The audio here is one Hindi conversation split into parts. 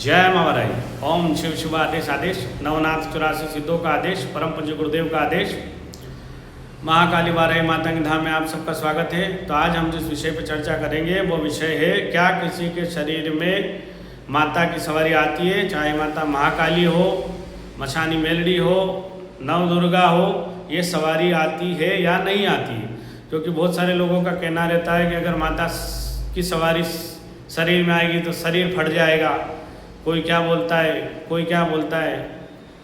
जय मावराई। ओम शिव शिव आदेश आदेश, नवनाथ 84 सिद्धों का आदेश, परम पूज्य गुरुदेव का आदेश। महाकाली वाराही माता के धाम में आप सबका स्वागत है। तो आज हम जिस विषय पर चर्चा करेंगे वो विषय है, क्या किसी के शरीर में माता की सवारी आती है, चाहे माता महाकाली हो, मछानी मेलड़ी हो, नव दुर्गा हो, ये सवारी आती है या नहीं आती है। क्योंकि बहुत सारे लोगों का कहना रहता है कि अगर माता की सवारी शरीर में आएगी तो शरीर फट जाएगा। कोई क्या बोलता है, कोई क्या बोलता है,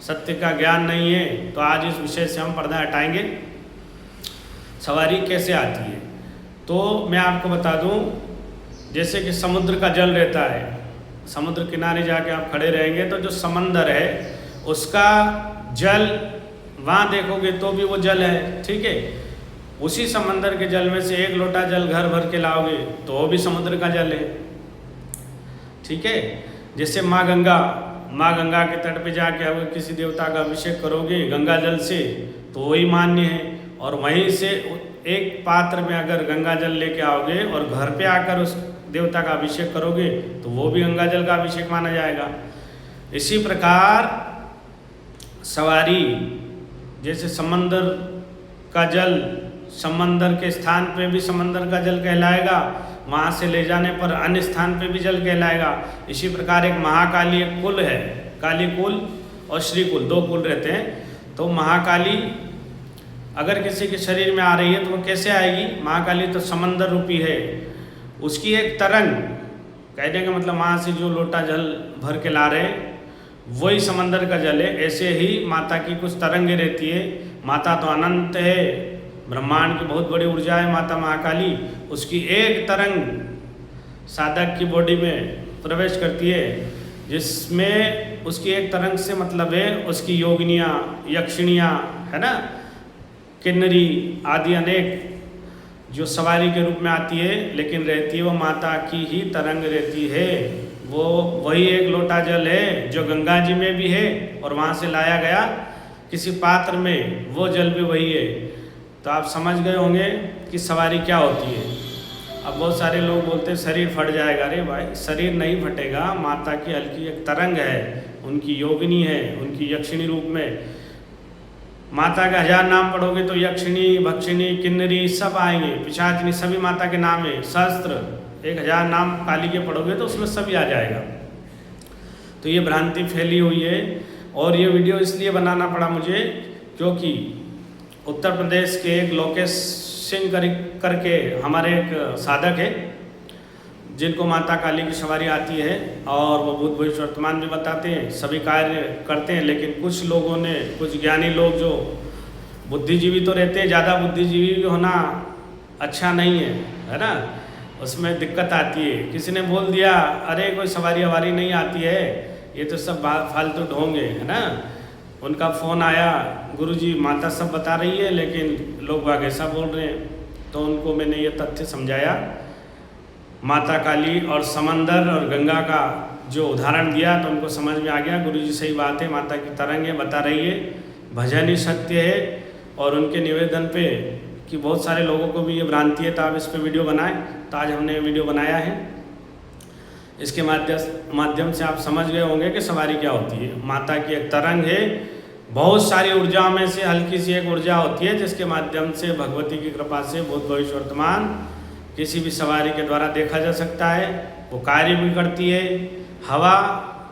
सत्य का ज्ञान नहीं है। तो आज इस विषय से हम पर्दा हटाएंगे, सवारी कैसे आती है। तो मैं आपको बता दूं, जैसे कि समुद्र का जल रहता है, समुद्र किनारे जाके आप खड़े रहेंगे तो जो समंदर है उसका जल वहाँ देखोगे तो भी वो जल है, ठीक है। उसी समंदर के जल में से एक लोटा जल घर भर के लाओगे तो वो भी समुद्र का जल है, ठीक है। जैसे माँ गंगा के तट पे जाके अगर किसी देवता का अभिषेक करोगे गंगा जल से तो वही मान्य है। और वहीं से एक पात्र में अगर गंगा जल लेके आओगे और घर पे आकर उस देवता का अभिषेक करोगे तो वो भी गंगा जल का अभिषेक माना जाएगा। इसी प्रकार सवारी, जैसे समंदर का जल समंदर के स्थान पे भी समंदर का जल कहलाएगा, वहाँ से ले जाने पर अन्य स्थान पे भी जल कहलाएगा। इसी प्रकार एक महाकाली एक कुल है, काली कुल और श्री कुल, दो कुल रहते हैं। तो महाकाली अगर किसी के शरीर में आ रही है तो वो कैसे आएगी। महाकाली तो समंदर रूपी है, उसकी एक तरंग, कहने का मतलब वहाँ से जो लोटा जल भर के ला रहे वही समंदर का जल है। ऐसे ही माता की कुछ तरंगें रहती है। माता तो अनंत है, ब्रह्मांड की बहुत बड़ी ऊर्जा है माता महाकाली। उसकी एक तरंग साधक की बॉडी में प्रवेश करती है, जिसमें उसकी एक तरंग से मतलब है उसकी योगिनियाँ, यक्षिणियाँ, है ना, किन्नरी आदि अनेक जो सवारी के रूप में आती है, लेकिन रहती है वो माता की ही तरंग रहती है। वो वही एक लोटा जल है जो गंगा जी में भी है और वहाँ से लाया गया किसी पात्र में, वो जल भी वही है। तो आप समझ गए होंगे कि सवारी क्या होती है। अब बहुत सारे लोग बोलते हैं शरीर फट जाएगा। अरे भाई, शरीर नहीं फटेगा, माता की हल्की एक तरंग है, उनकी योगिनी है, उनकी यक्षिणी रूप में। माता के 1000 नाम पढ़ोगे तो यक्षिणी, भक्षिणी, किन्नरी सब आएंगे, पिशाचिनी, सभी माता के नाम है। सहस्त्र 1000 नाम काली के पढ़ोगे तो उसमें सभी आ जाएगा। तो ये भ्रांति फैली हुई है। और ये वीडियो इसलिए बनाना पड़ा मुझे क्योंकि उत्तर प्रदेश के एक लोकेश सिंह करके हमारे एक साधक है, जिनको माता काली की सवारी आती है और वो भूत भविष्य वर्तमान भी बताते हैं, सभी कार्य करते हैं। लेकिन कुछ लोगों ने, कुछ ज्ञानी लोग जो बुद्धिजीवी तो रहते हैं, ज़्यादा बुद्धिजीवी भी होना अच्छा नहीं है ना, उसमें दिक्कत आती है। किसी ने बोल दिया अरे कोई सवारी हवारी नहीं आती है, ये तो सब फालतू ढोंगे, है ना। उनका फ़ोन आया, गुरुजी माता सब बता रही है लेकिन लोग बाग ऐसा बोल रहे हैं। तो उनको मैंने ये तथ्य समझाया, माता काली और समंदर और गंगा का जो उदाहरण दिया तो उनको समझ में आ गया, गुरुजी सही बात है, माता की तरंगें बता रही है, भजन ही सत्य है। और उनके निवेदन पे कि बहुत सारे लोगों को भी ये भ्रांति है तो आप इस पर वीडियो बनाएं। तो आज हमने वीडियो बनाया है। इसके माध्यम से आप समझ गए होंगे कि सवारी क्या होती है। माता की एक तरंग है, बहुत सारी ऊर्जाओं में से हल्की सी एक ऊर्जा होती है, जिसके माध्यम से भगवती की कृपा से भूत भविष्य वर्तमान किसी भी सवारी के द्वारा देखा जा सकता है। वो कार्य भी करती है। हवा,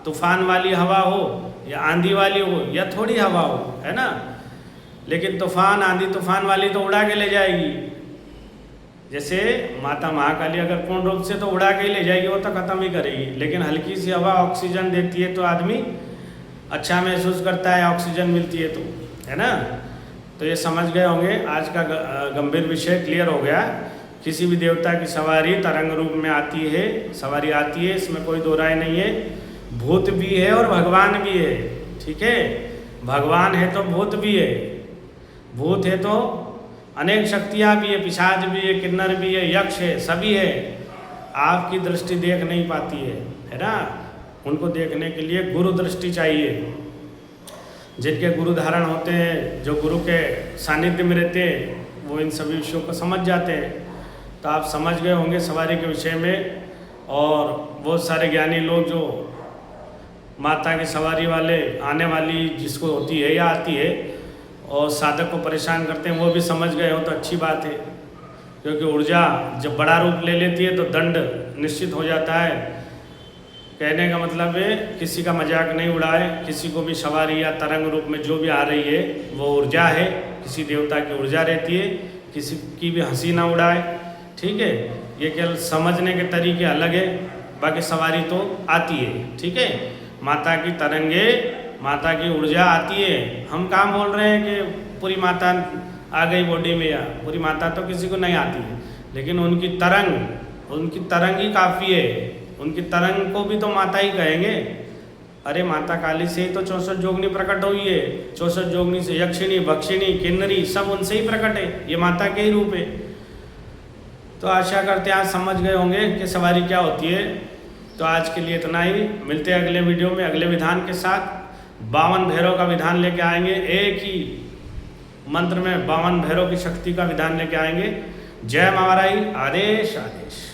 तूफान वाली हवा हो या आंधी वाली हो या थोड़ी हवा हो, है ना, लेकिन तूफान, आंधी तूफान वाली तो उड़ा के ले जाएगी। जैसे माता महाकाली अगर पूर्ण रूप से तो उड़ा के ही ले जाएगी, वो तो खत्म ही करेगी। लेकिन हल्की सी हवा ऑक्सीजन देती है तो आदमी अच्छा महसूस करता है, ऑक्सीजन मिलती है तो, है ना। तो ये समझ गए होंगे, आज का गंभीर विषय क्लियर हो गया। किसी भी देवता की सवारी तरंग रूप में आती है, सवारी आती है, इसमें कोई दो राय नहीं है। भूत भी है और भगवान भी है, ठीक है। भगवान है तो भूत भी है, भूत है तो अनेक शक्तियाँ भी है, पिशाच भी है, किन्नर भी है, यक्ष है, सभी है। आपकी दृष्टि देख नहीं पाती है ना। उनको देखने के लिए गुरु दृष्टि चाहिए। जिनके गुरु धारण होते हैं, जो गुरु के सानिध्य में रहते हैं, वो इन सभी विषयों को समझ जाते हैं। तो आप समझ गए होंगे सवारी के विषय में। और बहुत सारे ज्ञानी लोग जो माता की सवारी वाले आने वाली जिसको होती है या आती है और साधक को परेशान करते हैं, वो भी समझ गए हो तो अच्छी बात है, क्योंकि ऊर्जा जब बड़ा रूप ले लेती है तो दंड निश्चित हो जाता है। कहने का मतलब है किसी का मजाक नहीं उड़ाए, किसी को भी सवारी या तरंग रूप में जो भी आ रही है वो ऊर्जा है, किसी देवता की ऊर्जा रहती है, किसी की भी हंसी ना उड़ाए। ठीक है, ये केवल समझने के तरीके अलग है, बाकी सवारी तो आती है। ठीक है, माता की तरंगे, माता की ऊर्जा आती है। हम काम बोल रहे हैं कि पूरी माता आ गई बॉडी में, या पूरी माता तो किसी को नहीं आती है, लेकिन उनकी तरंग ही काफ़ी है। उनकी तरंग को भी तो माता ही कहेंगे। अरे माता काली से ही तो 64 जोगनी प्रकट हुई है। 64 जोगनी से यक्षिणी, भक्षिणी, किन्नरी सब उनसे ही प्रकट है, ये माता के ही रूप है। तो आशा करते हैं आज समझ गए होंगे कि सवारी क्या होती है। तो आज के लिए इतना ही, मिलते हैं अगले वीडियो में अगले विधान के साथ। 52 भैरव का विधान लेके आएंगे, एक ही मंत्र में 52 भैरव की शक्ति का विधान लेके आएंगे। जय मावराई, आदेश आदेश।